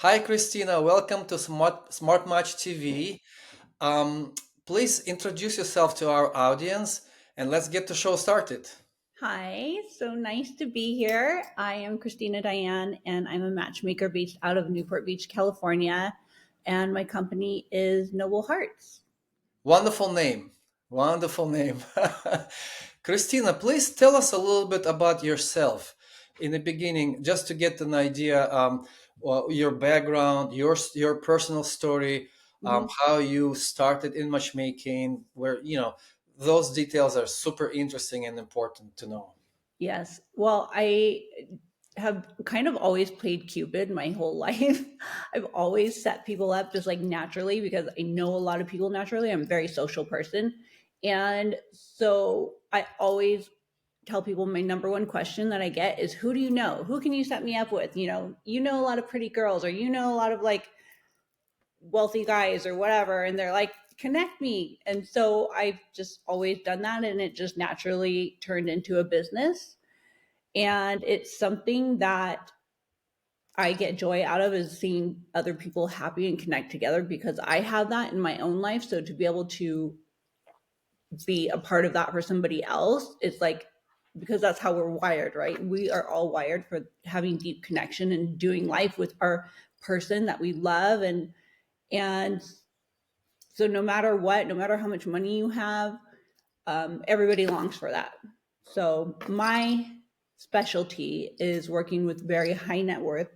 Hi, Kristina. Welcome to SmartMatch TV. Um, Please introduce yourself to our audience and let's get the show started. Hi, so nice to be here. I am Kristina Diane, and I'm a matchmaker based out of Newport Beach, California. And my company is Noble Hearts. Wonderful name. Wonderful name. Kristina, please tell us a little bit about yourself in the beginning, just to get an idea, your background, your personal story, Mhm. how you started in matchmaking, those details are super interesting and important to know. Yes. Well, I have kind of always played Cupid my whole life. I've always set people up just like naturally because I know a lot of people naturally. I'm a very social person. And so I always tell people my number one question that I get is who do you know? Who can you set me up with? You know a lot of pretty girls or you know a lot of like wealthy guys or whatever and they're like connect me. And so I've just always done that and it just naturally turned into a business and it's something that I get joy out of is seeing other people happy and connect together because I have that in my own life. So to be able to be a part of that for somebody else, it's like because that's how we're wired, right? We are all wired for having deep connection and doing life with our person that we love and so no matter what, no matter how much money you have, everybody longs for that. So my specialty is working with very high net worth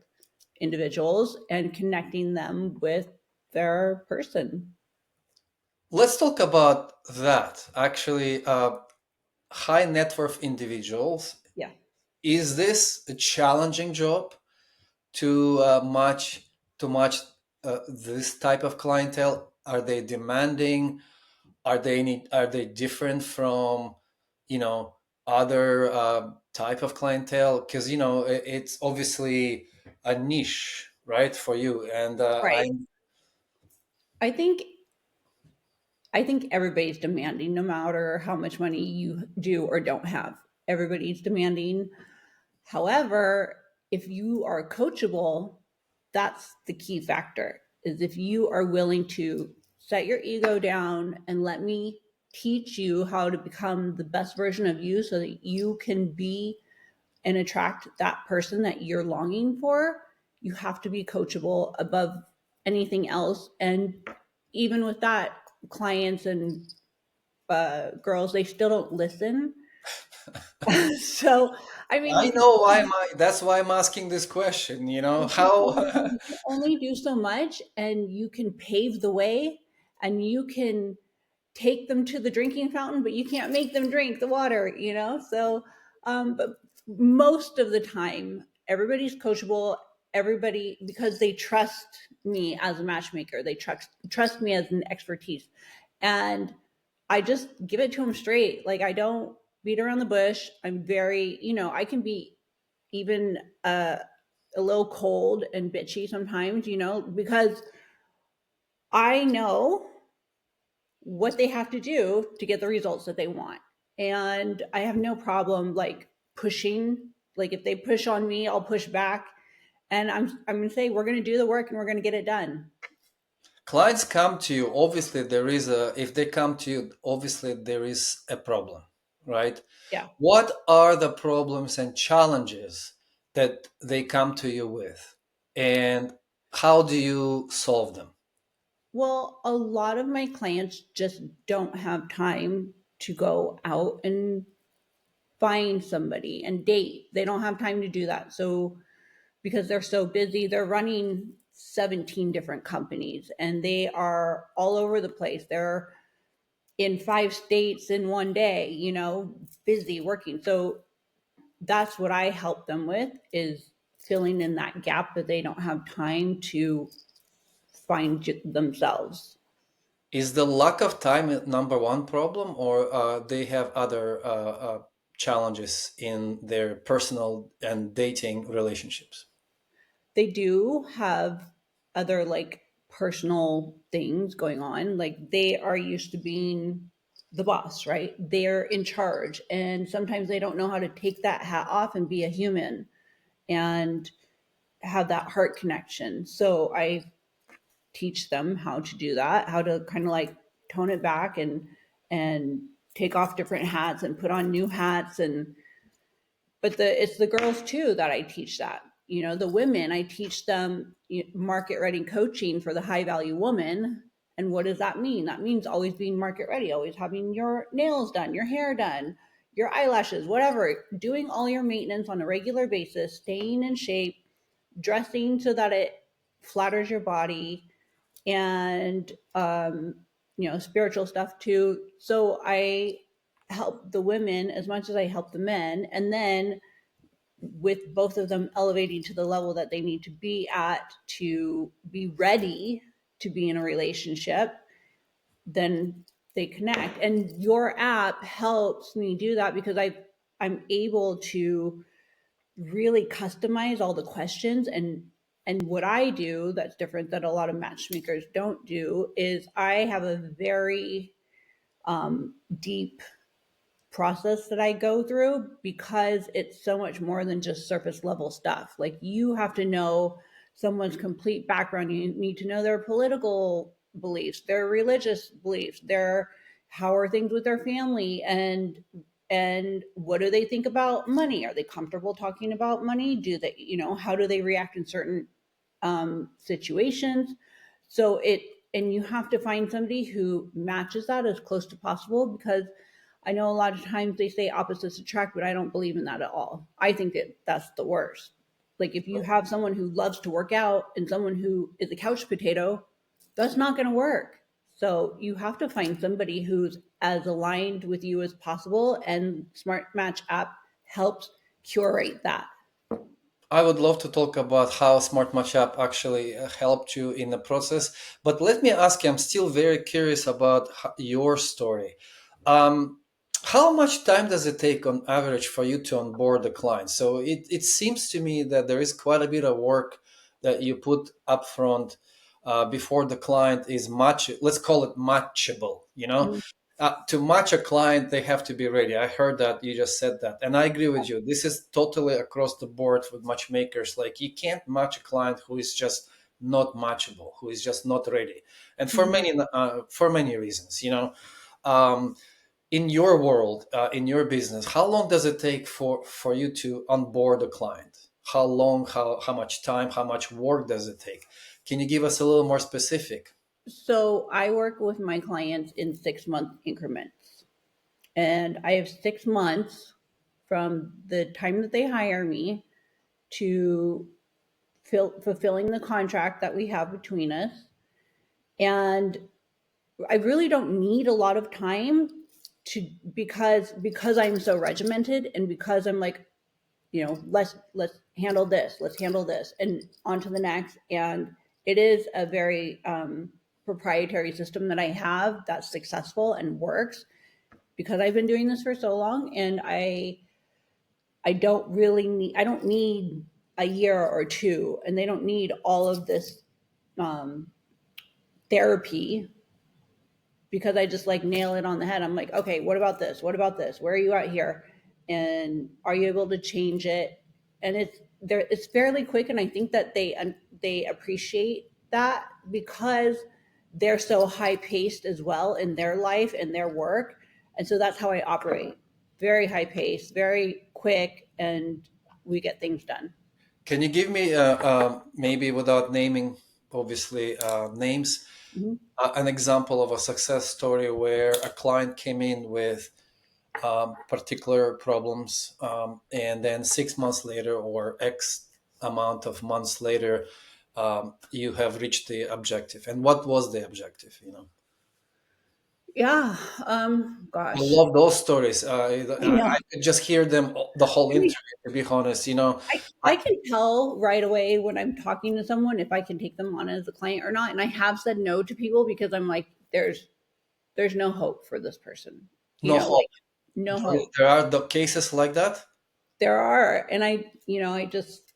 individuals and connecting them with their person. Let's talk about that. Actually, high net worth individuals. Yeah. Is this a challenging job to match this type of clientele? Are they demanding? Are they different from you know other type of clientele? Because it's obviously a niche, right, for you. And Right. I think I think everybody's demanding no matter how much money you do or don't have. Everybody's demanding. However, if you are coachable, that's the key factor. Is if you are willing to set your ego down and let me teach you how to become the best version of you so that you can be and attract that person that you're longing for, you have to be coachable above anything else. And even with that, clients and girls, they still don't listen. So, I mean, I you can know that's why I'm asking this question. How. you can only do so much, and you can pave the way, and you can take them to the drinking fountain, but you can't make them drink the water. So, but most of the time, everybody's coachable. Everybody, because they trust me as a matchmaker, they trust me as an expertise, and I just give it to them straight. Like I don't beat around the bush. I'm very, I can be even a little cold and bitchy sometimes, because I know what they have to do to get the results that they want. And I have no problem like pushing. Like if they push on me, I'll push back. And I'm gonna say we're gonna do the work and we're gonna get it done. Clients come to you, obviously there is a if they come to you, obviously there is a problem, right? Yeah. What are the problems and challenges that they come to you with, and how do you solve them? Well, a lot of my clients just don't have time to go out and find somebody and date. They don't have time to do that. So because they're so busy. They're running 17 different companies and they are all over the place. They're in 5 states in one day, busy working. So that's what I help them with is filling in that gap that they don't have time to find themselves. Is the lack of time a number one problem, or they have other challenges in their personal and dating relationships? They do have other like personal things going on. Like they are used to being the boss, right? They're in charge. And sometimes they don't know how to take that hat off and be a human and have that heart connection. So I teach them how to do that, how to kind of like tone it back and take off different hats and put on new hats. And but it's the girls too that I teach that. You know, the women, I teach them market ready coaching for the high value woman. And what does that mean? That means always being market ready, always having your nails done, your hair done, your eyelashes, whatever, doing all your maintenance on a regular basis, staying in shape, dressing so that it flatters your body, and spiritual stuff too. So I help the women as much as I help the men, and then with both of them elevating to the level that they need to be at to be ready to be in a relationship, then they connect. And your app helps me do that because I'm able to really customize all the questions. And what I do that's different that a lot of matchmakers don't do is I have a very deep process that I go through because it's so much more than just surface level stuff. Like you have to know someone's complete background. You need to know their political beliefs, their religious beliefs, their how are things with their family, and what do they think about money? Are they comfortable talking about money? Do they, how do they react in certain situations? So and you have to find somebody who matches that as close to possible because I know a lot of times they say opposites attract, but I don't believe in that at all. I think that's the worst. Like if you have someone who loves to work out and someone who is a couch potato, that's not going to work. So you have to find somebody who's as aligned with you as possible, and Smart Match app helps curate that. I would love to talk about how SmartMatchApp actually helped you in the process. But let me ask you, I'm still very curious about your story. Um, how much time does it take on average for you to onboard a client? So it seems to me that there is quite a bit of work that you put upfront before the client is match. Let's call it matchable, you know? Mhm. To match a client, they have to be ready. I heard that you just said that, and I agree with you. This is totally across the board with matchmakers. Like you can't match a client who is just not matchable, who is just not ready, and Mhm. for many reasons. Um, in your world, in your business, how long does it take for you to onboard a client? How long? How much time? How much work does it take? Can you give us a little more specific? So I work with my clients in 6 month increments. And I have 6 months from the time that they hire me to fulfilling the contract that we have between us. And I really don't need a lot of time to because I'm so regimented and because I'm like, let's handle this, let's handle this, and on to the next. And it is a very proprietary system that I have that's successful and works because I've been doing this for so long, and I don't need a year or two, and they don't need all of this um, therapy because I just like nail it on the head. I'm like, okay, what about this? What about this? Where are you at here? And are you able to change it? And it's fairly quick, and I think that they appreciate that because they're so high paced as well in their life and their work, and so that's how I operate. Very high pace, very quick, and we get things done. Can you give me, maybe without naming, obviously, names, Mhm. an example of a success story where a client came in with particular problems, and then 6 months later or X amount of months later, you have reached the objective? And what was the objective? Yeah. I Gosh. love those stories. I know. I could just hear them the whole I mean, interview, to be honest. I can tell right away when I'm talking to someone if I can take them on as a client or not. And I have said no to people because I'm like, there's no hope for this person. No hope. Like no There hope. there are the cases like that. There are, and I just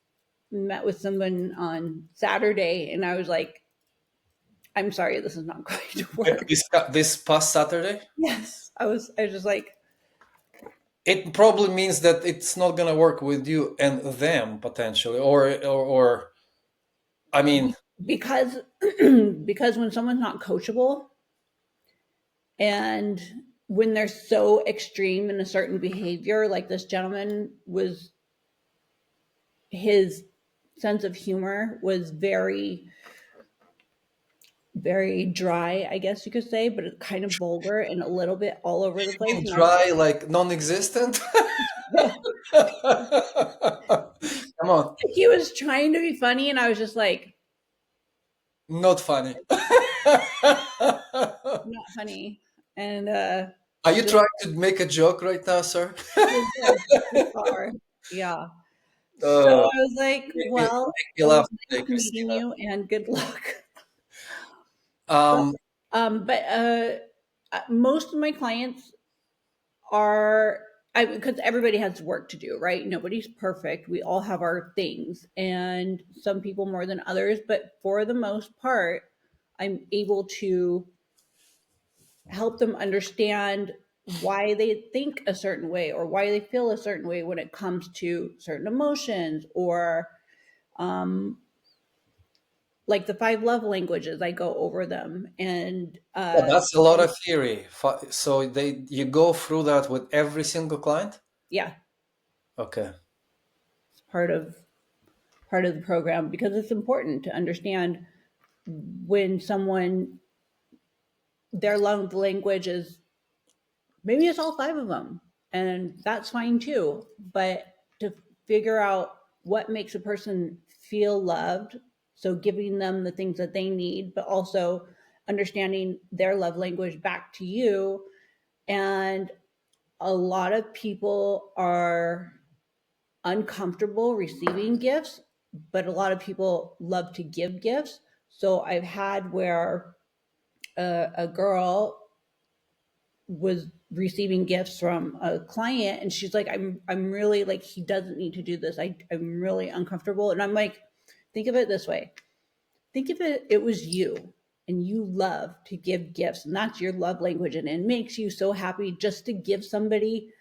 met with someone on Saturday, and I was like, I'm sorry, this is not going to work. This past Saturday. Yes, I was just like, It probably means that it's not gonna work with you and them potentially, or. I mean, because because when someone's not coachable, and when they're so extreme in a certain behavior, like this gentleman was, his sense of humor was very dry, I guess you could say, but it's kind of vulgar and a little bit all over the place. in And I was dry, like non-existent. like, Come on, he was trying to be funny, and I was just like, not funny. not funny. And Are you just trying to make a joke right now, sir? bizarre. Yeah. So Uh, I was like, well, make me it was laugh today, nice meeting Kristina. you and good luck. But Um, most of my clients are, because everybody has work to do, right? Nobody's perfect. We all have our things, and some people more than others. But for the most part, I'm able to help them understand why they think a certain way or why they feel a certain way when it comes to certain emotions, or um, like the five love languages. I go over them, and yeah, that's a lot of theory. So you go through that with every single client? yeah, Okay. it's part of the program, because it's important to understand when someone, their love language is, maybe it's all five of them, and that's fine too. But to figure out what makes a person feel loved, so giving them the things that they need, but also understanding their love language back to you. And a lot of people are uncomfortable receiving gifts, but a lot of people love to give gifts. So I've had where a girl was receiving gifts from a client, and she's like, I'm really like, he doesn't need to do this. I'm really uncomfortable. And I'm like, think of it this way. Think of it, it was you, and you love to give gifts, and that's your love language, and it makes you so happy just to give somebody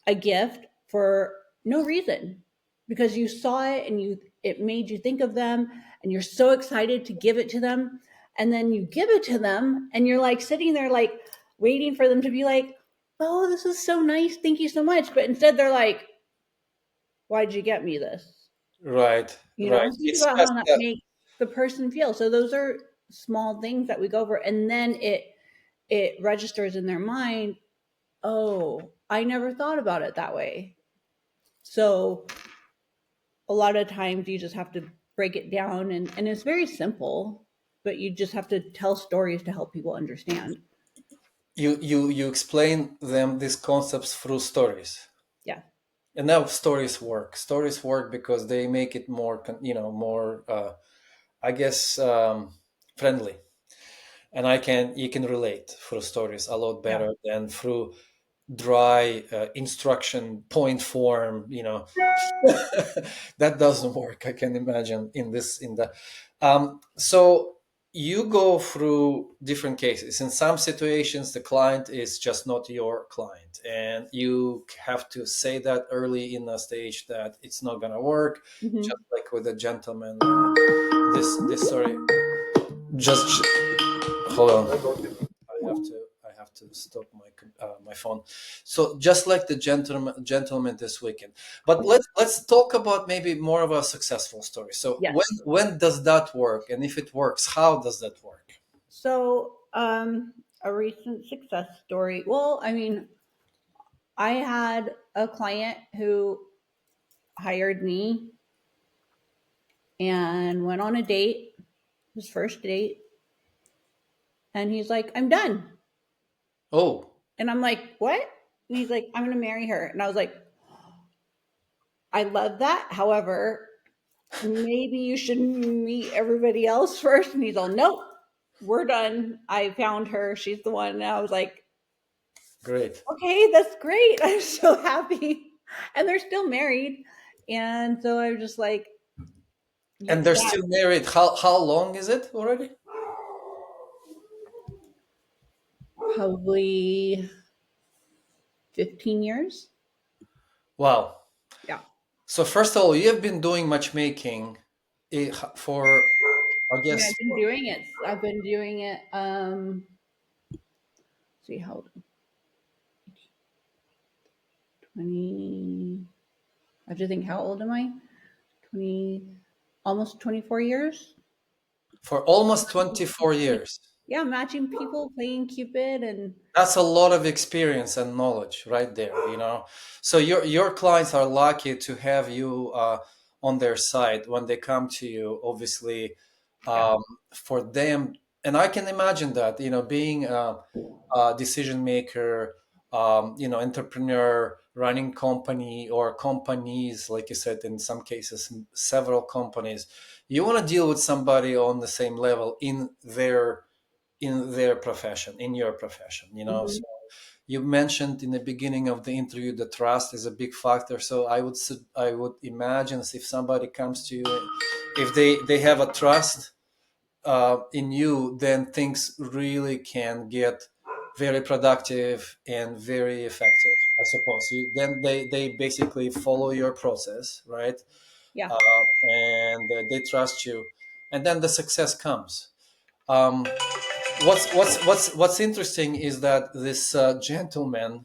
a gift for no reason, because you saw it and you, it made you think of them, and you're so excited to give it to them. And then you give it to them, and you're like sitting there like waiting for them to be like, oh, this is so nice, thank you so much. But instead they're like, why'd you get me this? Right, You right. know, think It's about just how that that. makes the person feel. So those are small things that we go over, and then it registers in their mind, oh, I never thought about it that way. So a lot of times you just have to break it down, and it's very simple, but you just have to tell stories to help people understand. You explain them these concepts through stories. Yeah. And now stories work. Stories work because they make it more, more, I guess, friendly. And you can relate through stories a lot Yeah. better than through dry instruction point form. That doesn't work. I can imagine in the. So you go through different cases. In some situations, the client is just not your client, and you have to say that early in the stage that it's not gonna work. Just Hmm. like with the gentleman. This sorry, just hold on. I have to stop my phone. So just like the gentleman this weekend. But let's talk about maybe more of a successful story. So Yes. when does that work, and if it works, how does that work? So, a recent success story. Well, I mean, I had a client who hired me and went on a date, his first date, and he's like, I'm done. Oh, And I'm like, what? And he's like, I'm going to marry her. And I was like, I love that. However, maybe you should meet everybody else first. And he's all, nope, we're done. I found her. She's the one. And I was like, great. okay, that's great. I'm so happy. And they're still married. And so I was just like, And they're that still married. How long is it already? probably 15 years. Wow. Yeah. So first of all, you have been doing matchmaking for. I I mean, guess I've been doing it. See how old? 20. I have to think. How old am I? 20. Almost 24 years. for almost 24 years. Yeah, matching people, playing Cupid, and That's a lot of experience and knowledge right there, you know. So your clients are lucky to have you on their side when they come to you. Obviously, yeah, um, for them, and I can imagine that, you know, being a decision maker, you know, entrepreneur, running company or companies, like you said, in some cases, several companies, you want to deal with somebody on the same level in their profession, in your profession, you know. So hmm you mentioned in the beginning of the interview that trust is a big factor. So I would imagine if somebody comes to you, if they have a trust in you, then things really can get very productive and very effective. I suppose then they basically follow your process, right? yeah. And they trust you, and then the success comes. Um, what's interesting is that this gentleman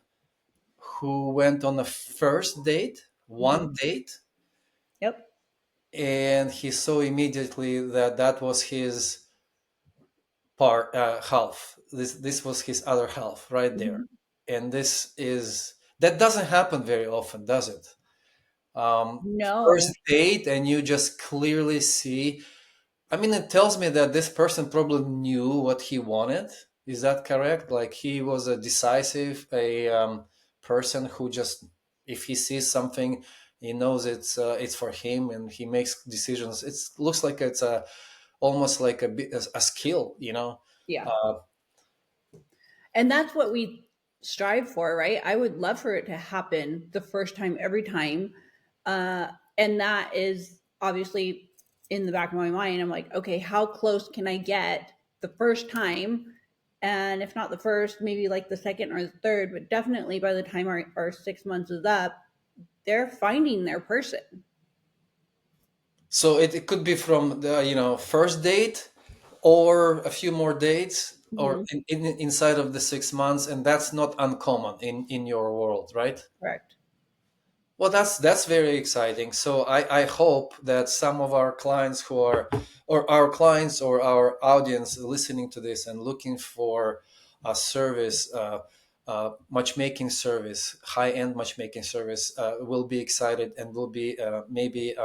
who went on a first date, hmm one date, Yep. and he saw immediately that that was his part half. This was his other half right there, hmm and that doesn't happen very often, does it? First No. date, and you just clearly see. I mean, it tells me that this person probably knew what he wanted. Is that correct? Like he was a decisive, a person who just, if he sees something, he knows it's for him, and he makes decisions. It looks like it's a almost like a skill, you know. Yeah. Uh, And that's what we strive for, right? I would love for it to happen the first time, every time. And that is obviously in the back of my mind. I'm like, okay, how close can I get the first time? And if not the first, maybe like the second or the third, but definitely by the time our 6 months is up, they're finding their person. so it could be from the first date, or a few more dates, or hmm inside of the 6 months, and that's not uncommon in your world, right? Correct. Well, that's very exciting. So I hope that some of our clients who are, or our clients or our audience listening to this and looking for a service, matchmaking service, high-end matchmaking service, will be excited and will be maybe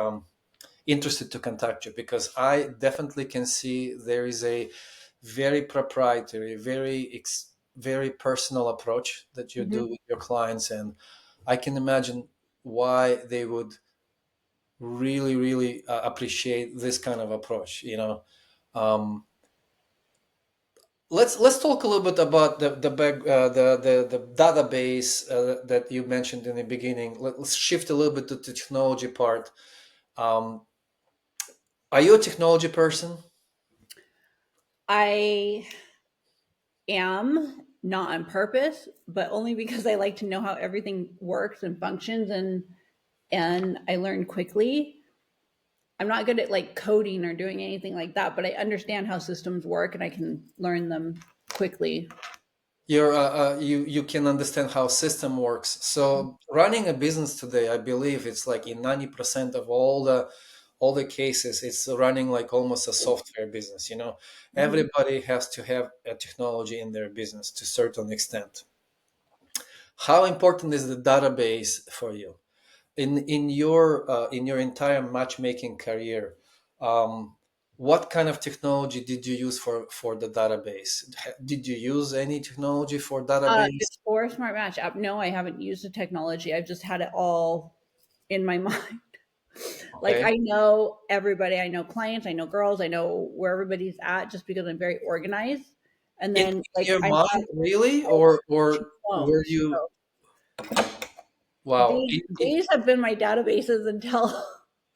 interested to contact you, because I definitely can see there is a very proprietary, very personal approach that you do hmm with your clients, and I can imagine why they would really appreciate this kind of approach. Um, let's talk a little bit about the database that you mentioned in the beginning. Let's shift a little bit to the technology part. Um, are you a technology person? I am not on purpose, but only because I like to know how everything works and functions and I learn quickly. I'm not good at like coding or doing anything like that, but I understand how systems work and I can learn them quickly. You can understand how system works. So running a business today, I believe it's like in 90% of all the cases, it's running like almost a software business. Mhm. Everybody has to have a technology in their business to a certain extent. How important is the database for you in your entire matchmaking career? um, what kind of technology did you use for the database? Did you use any technology for database? Before Smart Match app, no, I haven't used the technology. I've just had it all in my mind. Like Okay. I know everybody, I know clients, I know girls, I know where everybody's at just because I'm very organized. And In then like your I mind, have really, two or were phones. you? So Wow. these have been my databases until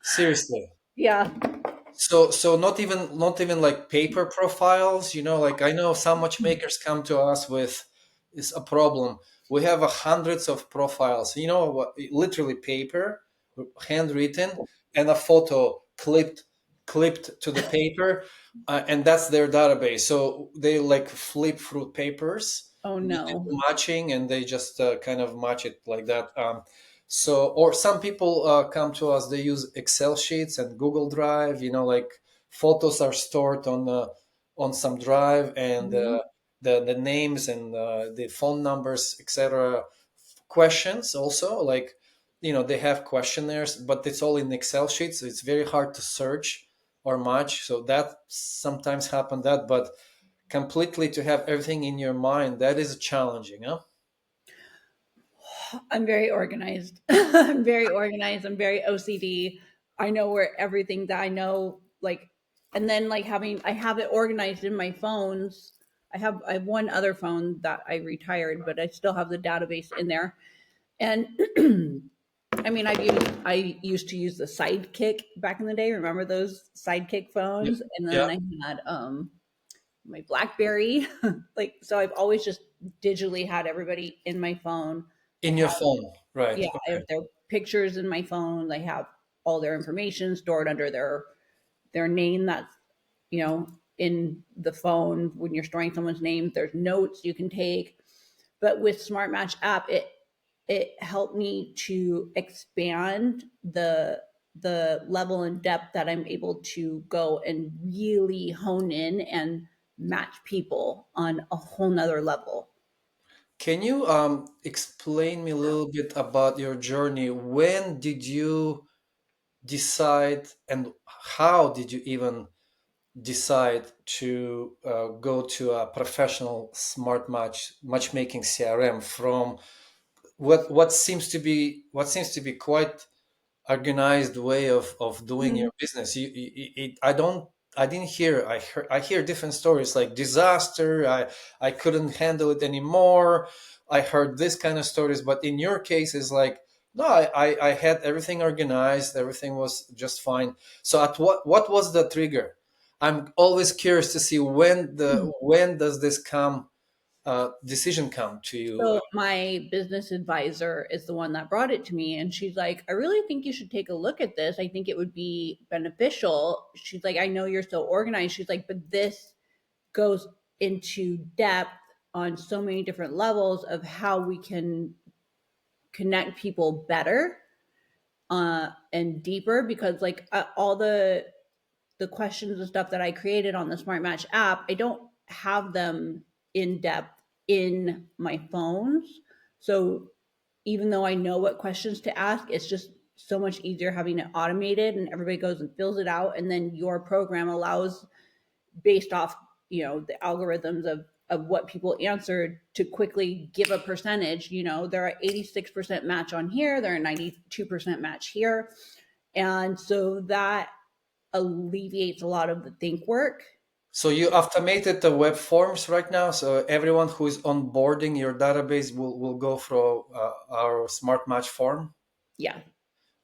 Seriously. yeah. So not even like paper profiles, like I know some matchmakers come to us with is a problem. We have hundreds of profiles, literally paper, handwritten, and a photo clipped clipped to the paper, and that's their database. So they like flip through papers, Oh they no. do matching, and they just kind of match it like that. So, or some people come to us, they use Excel sheets and Google Drive. Like photos are stored on some drive, and Mhm. the names and the phone numbers, etc. Questions also, like they have questionnaires, but it's all in Excel sheets, so it's very hard to search or match. So that sometimes happen that, but completely to have everything in your mind, that is challenging, huh? I'm very organized. I'm very organized. I'm very OCD. I know where everything that I know, like, and then like I have it organized in my phones. I have one other phone that I retired, but I still have the database in there. And I mean, I used to use the Sidekick back in the day. Remember those Sidekick Yeah, phones? And yeah. then I had my BlackBerry. Like, so I've always just digitally had everybody in my phone. I In your have, phone, right? yeah, I Okay. have their pictures in my phone. I have all their information stored under their name. That's in the phone. When you're storing someone's name, there's notes you can take. But with Smart Match app, it helped me to expand the level and depth that I'm able to go and really hone in and match people on a whole nother level. Can you explain me a little bit about your journey? When did you decide, and how did you even decide to go to a professional matchmaking CRM from what seems to be quite organized way of doing Mhm. your business. I didn't hear. I hear different stories like disaster. I couldn't handle it anymore. I heard this kind of stories, but in your case, it's like no. I had everything organized. Everything was just fine. So at what was the trigger? I'm always curious to see when does this decision come to you. So my business advisor is the one that brought it to me, and she's like, "I really think you should take a look at this. I think it would be beneficial." She's like, "I know you're so organized." She's like, "But this goes into depth on so many different levels of how we can connect people better and deeper because like all the questions and stuff that I created on the Smart Match app, I don't have them in depth in my phones. So even though I know what questions to ask, it's just so much easier having it automated and everybody goes and fills it out and then your program allows based off the algorithms of what people answered to quickly give a percentage. They're at 86% match on here, they're a 92% match here, and so that alleviates a lot of the think work. So you automated the web forms right now, so everyone who is onboarding your database will go through our smart match form. Yeah,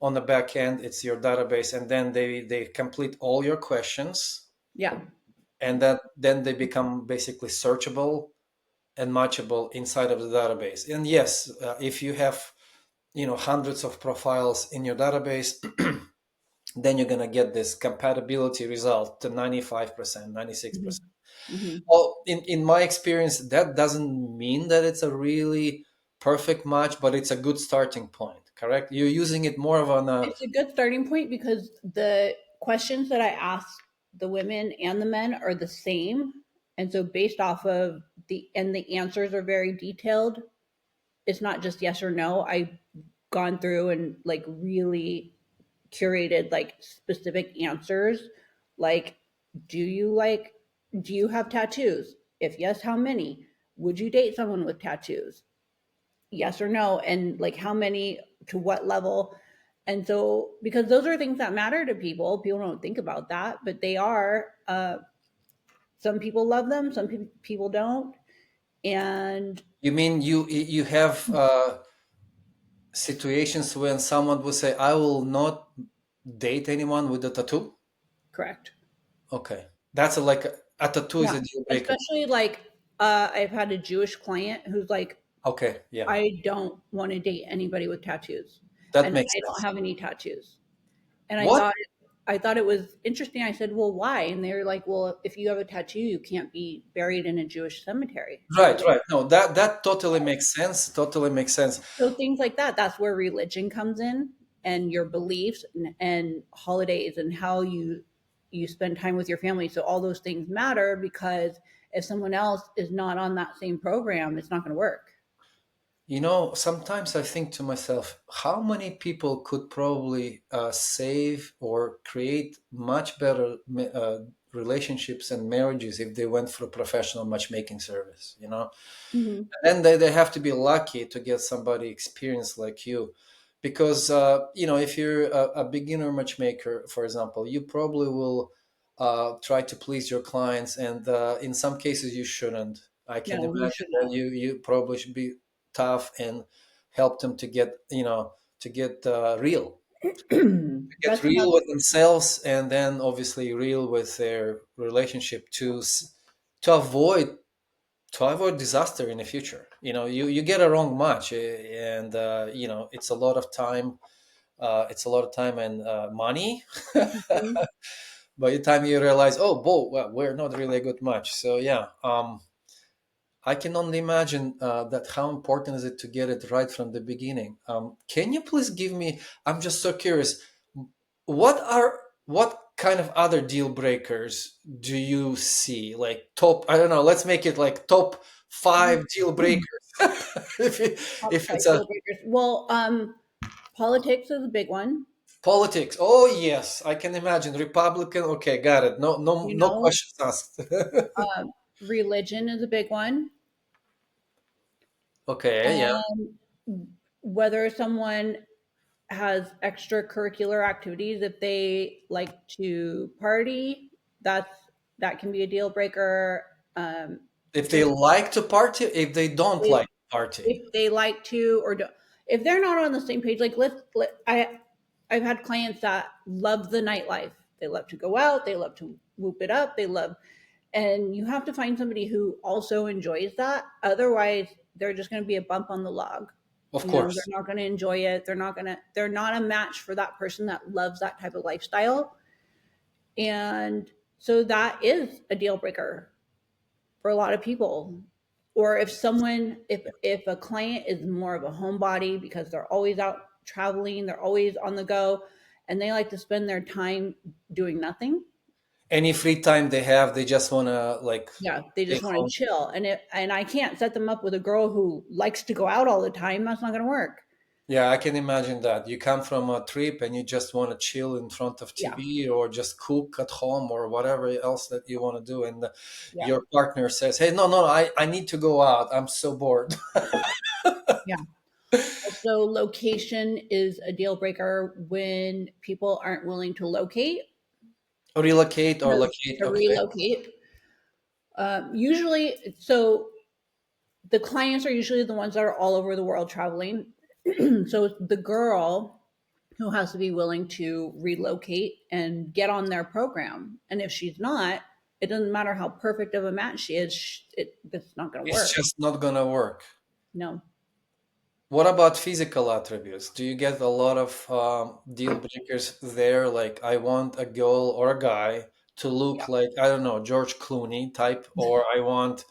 On the back end, it's your database, and then they complete all your questions, yeah, and that then they become basically searchable and matchable inside of the database. And yes, if you have hundreds of profiles in your database, then you're gonna get this compatibility result to 95%, hmm 96%. hmm Well, in my experience, that doesn't mean that it's a really perfect match, but it's a good starting point. Correct? You're using it more of on a it's a good starting point because the questions that I ask the women and the men are the same, and so based off of the answers are very detailed. It's not just yes or no. I've gone through and like really curated like specific answers, like do you have tattoos? If yes, how many? Would you date someone with tattoos? Yes or no? And like how many, to what level? And so because those are things that matter to people don't think about that, but they are. Some people love them, some people don't. And You mean you have situations when someone will say, "I will not date anyone with a tattoo"? correct. Okay, that's a tattoo is Yeah, a deal breaker. especially like I've had a Jewish client who's like, Okay, yeah, I don't want to date anybody with tattoos, that and makes I don't sense. have any tattoos. And I What? thought, I thought it was interesting. I said, "Well, why?" And they were like, "Well, if you have a tattoo, you can't be buried in a Jewish cemetery." I was Right, like, right. No, that totally makes sense. Totally makes sense. so things like that, that's where religion comes in, and your beliefs, and holidays, and how you spend time with your family. So all those things matter, because if someone else is not on that same program, it's not going to work. Sometimes I think to myself, how many people could probably save or create much better relationships and marriages if they went through professional matchmaking service? Hmm. And they have to be lucky to get somebody experienced like you, because if you're a beginner matchmaker, for example, you probably will try to please your clients, and in some cases you shouldn't. I can No, you imagine should that not. you probably should be tough and help them to get real, get That's real another. with themselves, and then obviously real with their relationship to avoid disaster in the future. You get a wrong match, and it's a lot of time. It's a lot of time and money. Mhm. By the time you realize, oh, well, we're not really a good match. So yeah, I can only imagine that how important is it to get it right from the beginning. Can you please give me? I'm just so curious. What kind of other deal breakers do you see? Like top, I don't know. Let's make it like top five deal breakers. if it, Top if five it's a deal breakers. Well, politics is a big one. politics, oh yes, I can imagine Republican. Okay, got it. No, no, You no know, questions asked. religion is a big one. Okay, yeah. Um, whether someone has extracurricular activities, if they like to party, that can be a deal breaker. If they Just like to party, if they don't if, like to party, if they like to, or don't, if they're not on the same page, like I've had clients that love the nightlife. They love to go out. They love to whoop it up. They love, and you have to find somebody who also enjoys that. Otherwise, they're just going to be a bump on the log. of They're course. not going to enjoy it. They're not a match for that person that loves that type of lifestyle. And so that is a deal breaker for a lot of people. Or if a client is more of a homebody because they're always out traveling, they're always on the go, and they like to spend their time doing nothing. Any free time they have, they just want to like Yeah, they stay just want to home. chill. And I can't set them up with a girl who likes to go out all the time. That's not going to work. Yeah, I can imagine that. You come from a trip and you just want to chill in front of Yeah, TV or just cook at home or whatever else that you want to do. And yeah, your partner says, hey, no, no, I need to go out. I'm so bored. yeah. Also, location is a deal breaker when people aren't willing to locate, Relocate or locate. to Okay. relocate. Usually, so the clients are usually the ones that are all over the world traveling. So it's the girl who has to be willing to relocate and get on their program. And if she's not, it doesn't matter how perfect of a match she is, it's not going to It's work. just not going to work. No. What about physical attributes? Do you get a lot of deal breakers there? Like, I want a girl or a guy to Yeah. look like, I don't know, George Clooney type, or I want,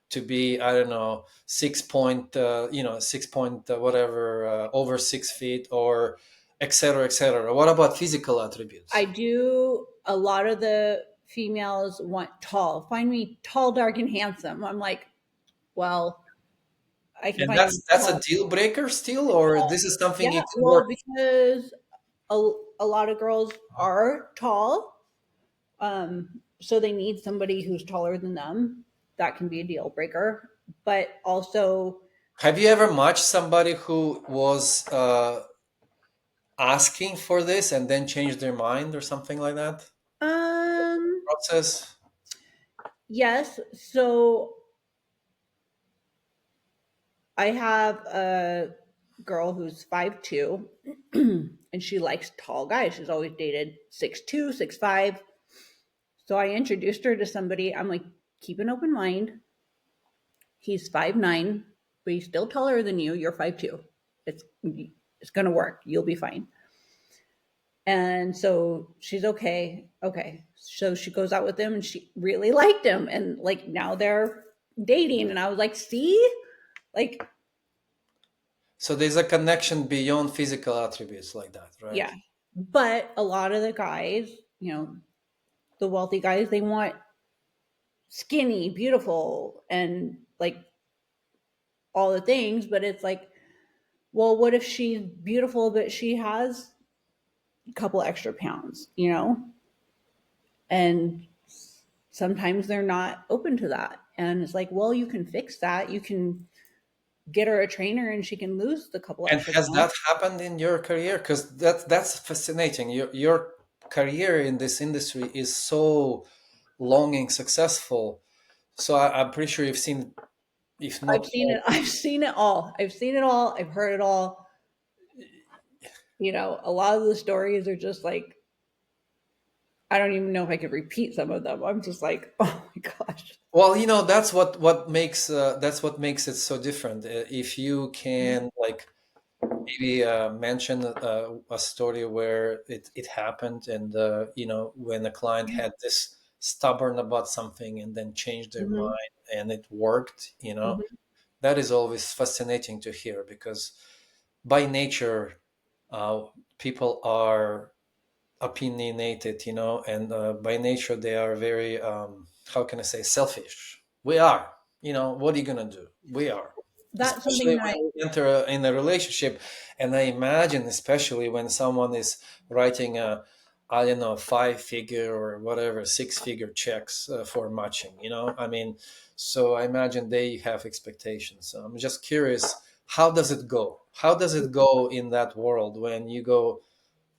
to be, I don't know, 6 point, 6 point, whatever, over 6 feet, or et cetera, et cetera. What about physical I attributes? do. A lot of the females want tall. Find me tall, dark, and handsome. I'm like, well, I can And find you that's a tall. deal breaker still, or this is something Yeah, you can work? well, because a lot of girls are tall, so they need somebody who's taller than them. That can be a deal breaker. But also, Have you ever matched somebody who was asking for this and then changed their mind or something like that um, process? yes. So I have a girl who's 5'2", and she likes tall guys. She's always dated 6'2", 6'5". So I introduced her to somebody. I'm like, keep an open mind. He's 5'9", but he's still taller than you. You're 5'2". It's it's gonna work. You'll be fine. And so she's okay. Okay. So she goes out with him and she really liked him. And like now they're dating. And I was like, see? Like, So there's a connection beyond physical attributes like that, right? yeah. But a lot of the guys, you know, the wealthy guys, they want skinny, beautiful, and like all the things. But it's like, well, what if she's beautiful, but she has a couple extra pounds, you know? And sometimes they're not open to that. And it's like, well, you can fix that. You can get her a trainer and she can lose the couple And extra has pounds. that happened in your career? Because that's fascinating. Your career in this industry is so long and successful. So I'm pretty sure you've seen, if I've not seen all. it. I've seen it all. I've seen it all. I've heard it all. You know, a lot of the stories are just like, I don't even know if I could repeat some of them. I'm just like, oh my gosh. Well, that's what makes it so different. If you can like maybe mention a story where it happened, and when a client had this stubborn about something and then changed their Hmm. mind and it worked, Hmm. that is always fascinating to hear, because by nature, uh, people are opinionated, and by nature they are very, how can I say, selfish. We are, what are you gonna do? We are, That's something especially that when we enter in a relationship. And I imagine, especially when someone is writing I don't know, 5-figure or whatever, 6-figure checks for matching. I mean, so I imagine they have expectations. So I'm just curious, how does it go? How does it go in that world when you go,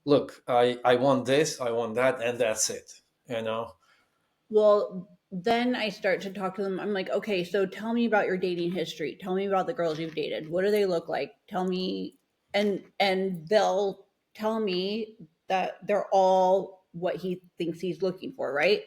look, I want this, I want that, and that's it. well, then I start to talk to them. I'm like, okay, so tell me about your dating history. Tell me about the girls you've dated. What do they look like? Tell me, and they'll tell me that they're all what he thinks he's looking for, right?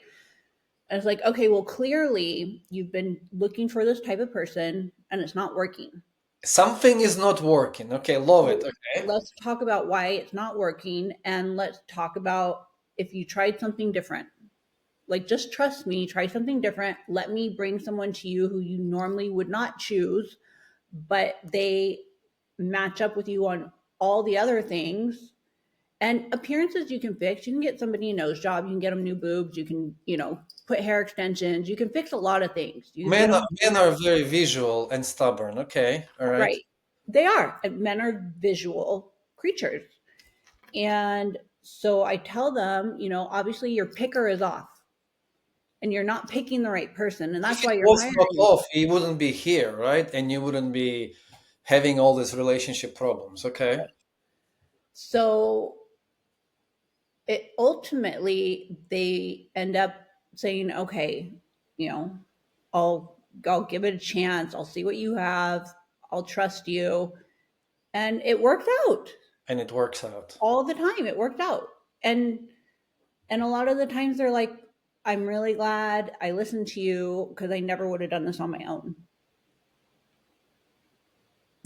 And it's like, okay, well, clearly you've been looking for this type of person and it's not working. Something is not working. Okay, love it. So Okay. let's talk about why it's not working and let's talk about if you tried something different. Like, just trust me, try something different. Let me bring someone to you who you normally would not choose, but they match up with you on all the other things. And appearances you can fix. You can get somebody a nose job. You can get them new boobs. You can, put hair extensions. You can fix a lot of things. You can get Men are, them men are very visual and stubborn. Okay, all right. right. They are. And men are visual creatures. And so I tell them, obviously your picker is off and you're not picking the right person. And If that's it why you're was not hiring. off, he wouldn't be here, right? And you wouldn't be having all these relationship problems. Okay. So it ultimately they end up saying, okay, you know, I'll give it a chance. I'll see what you have. I'll trust you. And it worked out And it works out. all the time. It worked out. And a lot of the times they're like, I'm really glad I listened to you because I never would have done this on my own.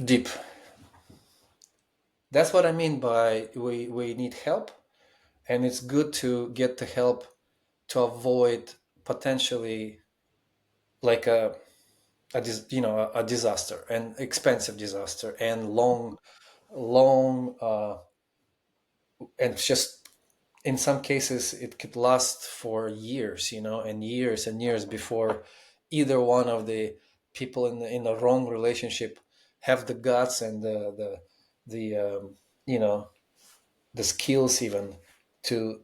Deep. That's what I mean by we need help, and it's good to get the help to avoid potentially like a disaster, and expensive disaster, and long and just in some cases it could last for years, and years and years before either one of the people in the wrong relationship have the guts and the you know the skills even to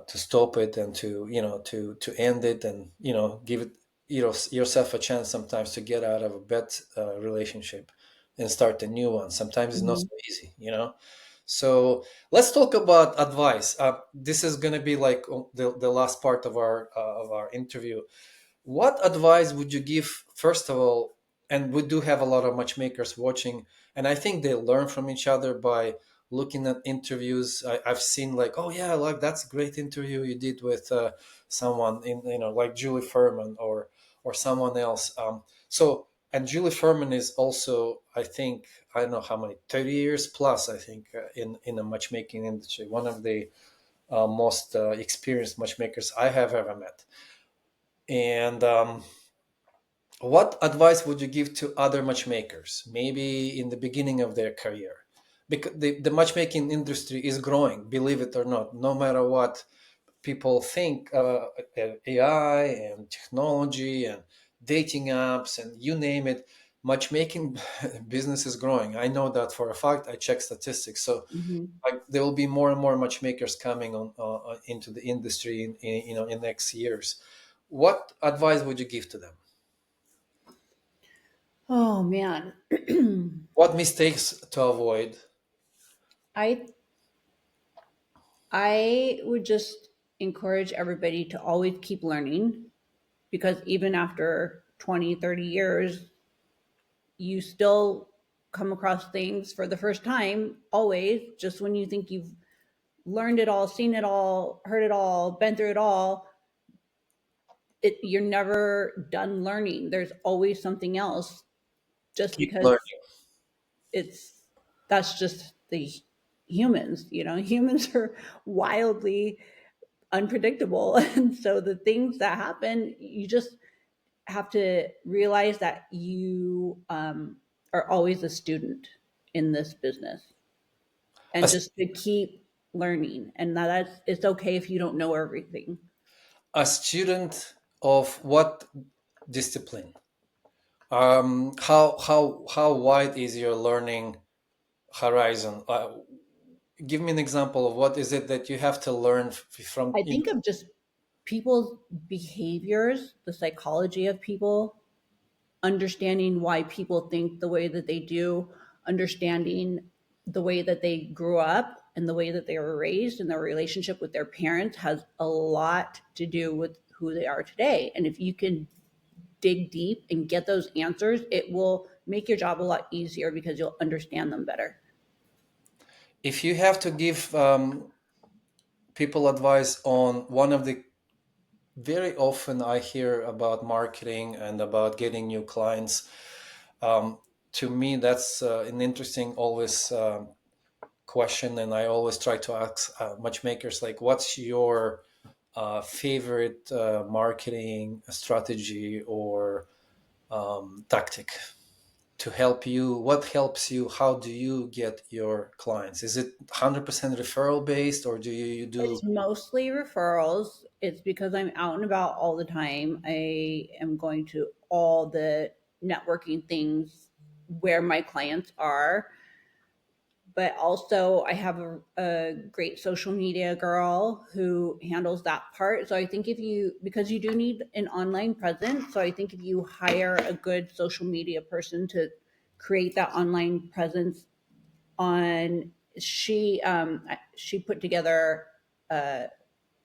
stop it, and to end it, and give it yourself a chance sometimes to get out of a bad relationship and start a new one. Sometimes it's not Mhm. so easy. So let's talk about advice. This is going to be like the last part of our interview. What advice would you give, first of all? And we do have a lot of matchmakers watching, and I think they learn from each other by looking at interviews. I've seen like, oh yeah, like that's a great interview you did with someone in, like Julie Furman or someone else. So And Julie Furman is also, I think, I don't know how many, 30 years plus, I think, in the matchmaking industry, one of the most experienced matchmakers I have ever met. And what advice would you give to other matchmakers, maybe in the beginning of their career? Because the matchmaking industry is growing, believe it or not, no matter what people think. AI and technology and dating apps and you name it, matchmaking business is growing. I know that for a fact. I check statistics. So Hmm. there will be more and more matchmakers coming on into the industry in next years. What advice would you give to them? Oh man. What mistakes to avoid? I I would just encourage everybody to always keep learning, because even after 20, 30 years, you still come across things for the first time, always. Just when you think you've learned it all, seen it all, heard it all, been through it all, you're never done learning. There's always something else, just Keep because learning. it's that's just the humans, humans are wildly unpredictable. And so the things that happen, you just have to realize that you are always a student in this business, A, and just to keep learning, and that's it's okay if you don't know everything. a student of what discipline? How wide is your learning horizon? Give me an example of what is it that you have to learn from. I think of just people's behaviors, the psychology of people, understanding why people think the way that they do, understanding the way that they grew up and the way that they were raised, and their relationship with their parents has a lot to do with who they are today. And if you can dig deep and get those answers, it will make your job a lot easier because you'll understand them better. If you have to give people advice on one of the, very often I hear about marketing and about getting new clients. Um, to me, that's an interesting always question, and I always try to ask matchmakers like, "What's your favorite marketing strategy or tactic to help you? What helps you? How do you get your clients? Is it 100% referral based, or do you do?" It's mostly referrals. It's because I'm out and about all the time. I am going to all the networking things where my clients are. But also, I have a great social media girl who handles that part. So I think because you do need an online presence, so I think if you hire a good social media person to create that online presence on, she put together, so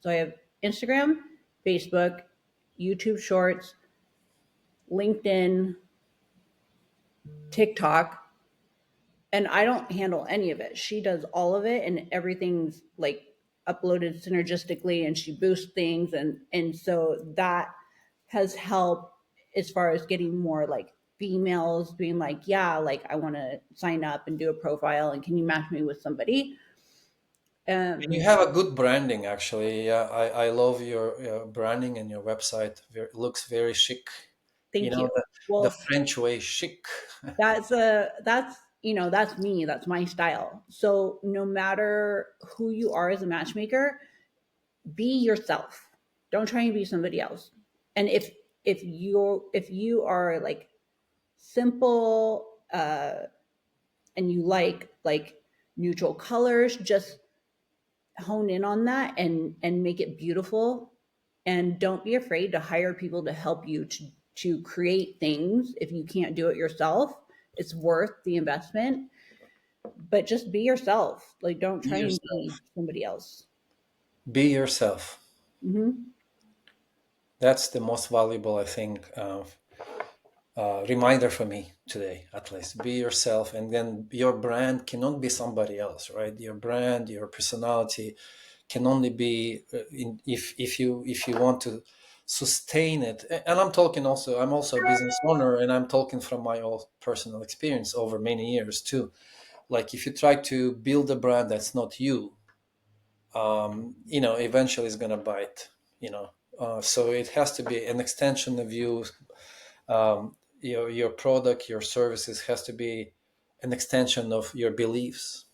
I have Instagram, Facebook, YouTube Shorts, LinkedIn, TikTok, and I don't handle any of it. She does all of it, and everything's like uploaded synergistically, and she boosts things, and so that has helped as far as getting more like females being like, yeah, like I want to sign up and do a profile, and can you match me with somebody? And you Um, have a good branding, actually. Yeah, I love your branding and your website. Looks very chic. You thank know, you. the Well, French way, chic. that's me. That's my style. So no matter who you are as a matchmaker, be yourself. Don't try and be somebody else. And if you are like simple, and you like neutral colors, just hone in on that and make it beautiful. And don't be afraid to hire people to help you to create things if you can't do it yourself. It's worth the investment. But just be yourself. Like, don't Be try and yourself. be somebody else. Be yourself. Hmm. That's the most valuable, I think, reminder for me today, at least. Be yourself, and then your brand cannot be somebody else, right? Your brand, your personality can only be if you want to sustain it. And I'm also a business owner, and I'm talking from my own personal experience over many years too. Like if you try to build a brand that's not you, eventually it's going to bite, so it has to be an extension of you. Your product, your services has to be an extension of your beliefs.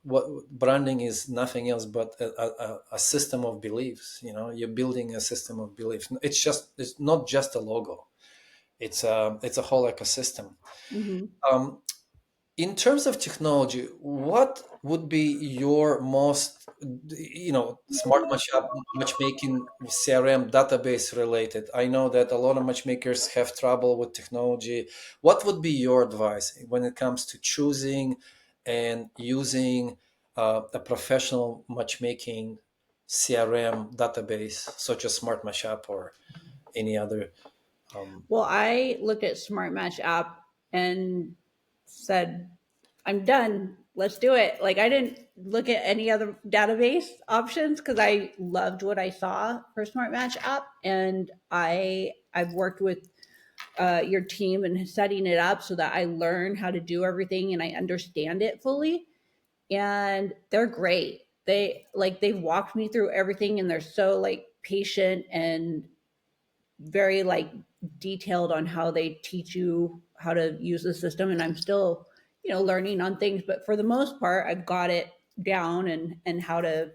What branding is nothing else but a system of beliefs. You're building a system of beliefs. It's not just a logo. It's a whole ecosystem. Hmm. um, in terms of technology, what would be your most, smart matchmaking, CRM, database related? I know that a lot of matchmakers have trouble with technology. What would be your advice when it comes to choosing and using a professional matchmaking CRM database such as SmartMatchApp or any other? Um, Well, I looked at SmartMatchApp and said, I'm done. Let's do it. Like, I didn't look at any other database options because I loved what I saw for SmartMatchApp, and I've worked with your team and setting it up so that I learn how to do everything and I understand it fully. And they're great. They've walked me through everything, and they're so like patient and very like detailed on how they teach you how to use the system. And I'm still, learning on things, but for the most part I've got it down and how to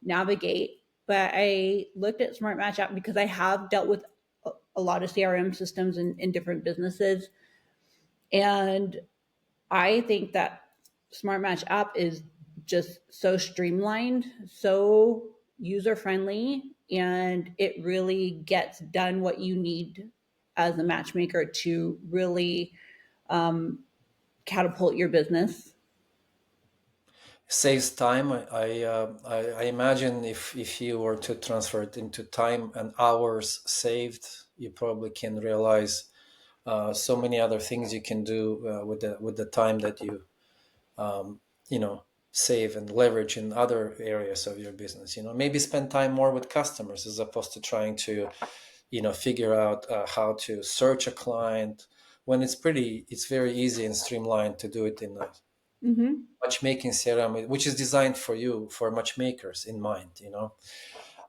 navigate. But I looked at Smart Match App because I have dealt with a lot of CRM systems in different businesses, and I think that Smart Match App is just so streamlined, so user friendly, and it really gets done what you need as a matchmaker to really catapult your business. Saves time. I imagine if you were to transfer it into time and hours saved, you probably can realize so many other things you can do with the time that um, you know save and leverage in other areas of your business. Maybe spend time more with customers as opposed to trying to figure out how to search a client, when it's very easy and streamlined to do it in a Mm-hmm. matchmaking CRM, which is designed for you, for matchmakers in mind.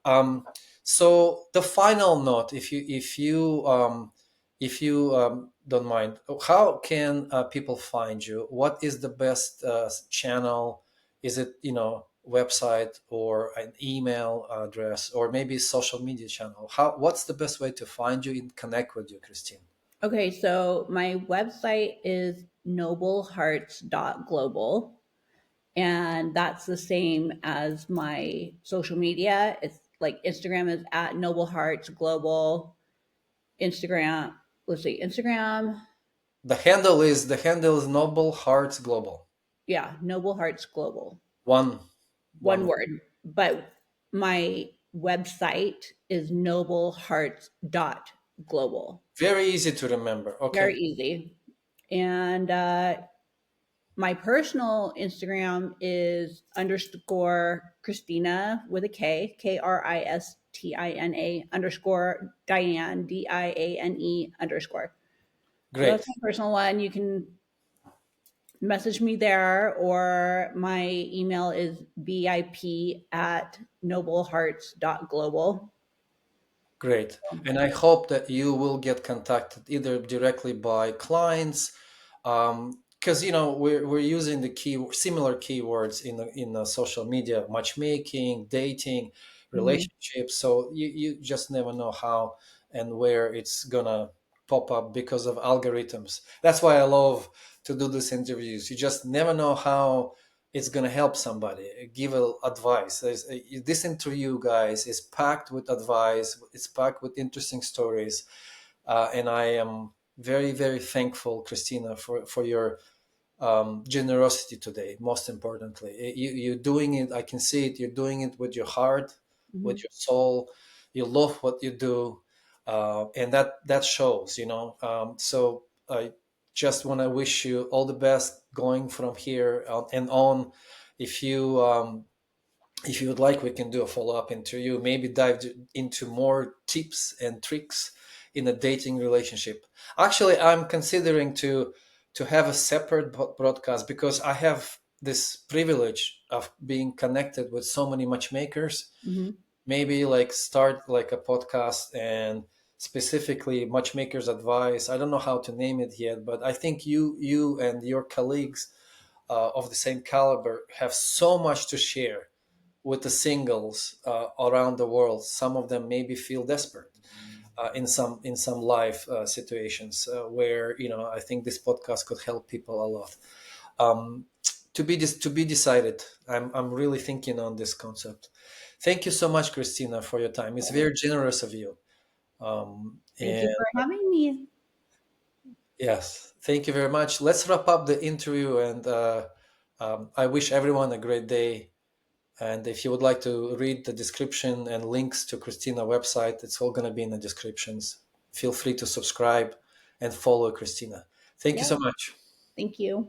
Um, so the final note, if you don't mind, how can people find you? What is the best channel? Is it website or an email address or maybe social media channel? What's the best way to find you and connect with you, Christine? Okay, so my website is noblehearts.global, and that's the same as my social media. It's like Instagram is at Noble Hearts Global. Instagram, let's see, Instagram, The handle is Noble Hearts Global. yeah, Noble Hearts Global, One one one word. word. But my website is noblehearts.global. Very easy to remember. Very Okay, easy. And my personal Instagram is underscore Kristina with a K, Kristina underscore Diane, Diane underscore. So that's great. my personal one. You can message me there, or my email is bip@noblehearts.global. Great. And I hope that you will get contacted either directly by clients, because we're using the similar keywords in social media, matchmaking, dating, Mhm. relationships. So you just never know how and where it's gonna pop up because of algorithms. That's why I love to do these interviews. You just never know how it's going to help somebody, give advice. This interview, guys, is packed with advice. It's packed with interesting stories. And I am very, very thankful, Christina, for your generosity today. Most importantly, you're doing it. I can see it. You're doing it with your heart, with Mhm. your soul. You love what you do, and that shows. So I just want to wish you all the best going from here and on. If you If you would like, we can do a follow-up interview, maybe dive into more tips and tricks in a dating relationship. Actually, I'm considering to have a separate broadcast because I have this privilege of being connected with so many matchmakers. Hmm. Maybe like start like a podcast and specifically matchmakers advice. I don't know how to name it yet, but I think you and your colleagues of the same caliber have so much to share with the singles around the world. Some of them maybe feel desperate in some life situations where I think this podcast could help people a lot. Um, to be decided. I'm really thinking on this concept. Thank you so much, Christina, for your time. It's very generous of you. Thank And you for having me. yes, thank you very much. Let's wrap up the interview, and I wish everyone a great day. And if you would like to read the description and links to Christina website, it's all going to be in the descriptions. Feel free to subscribe and follow Christina. Thank you Yep. so much. Thank you.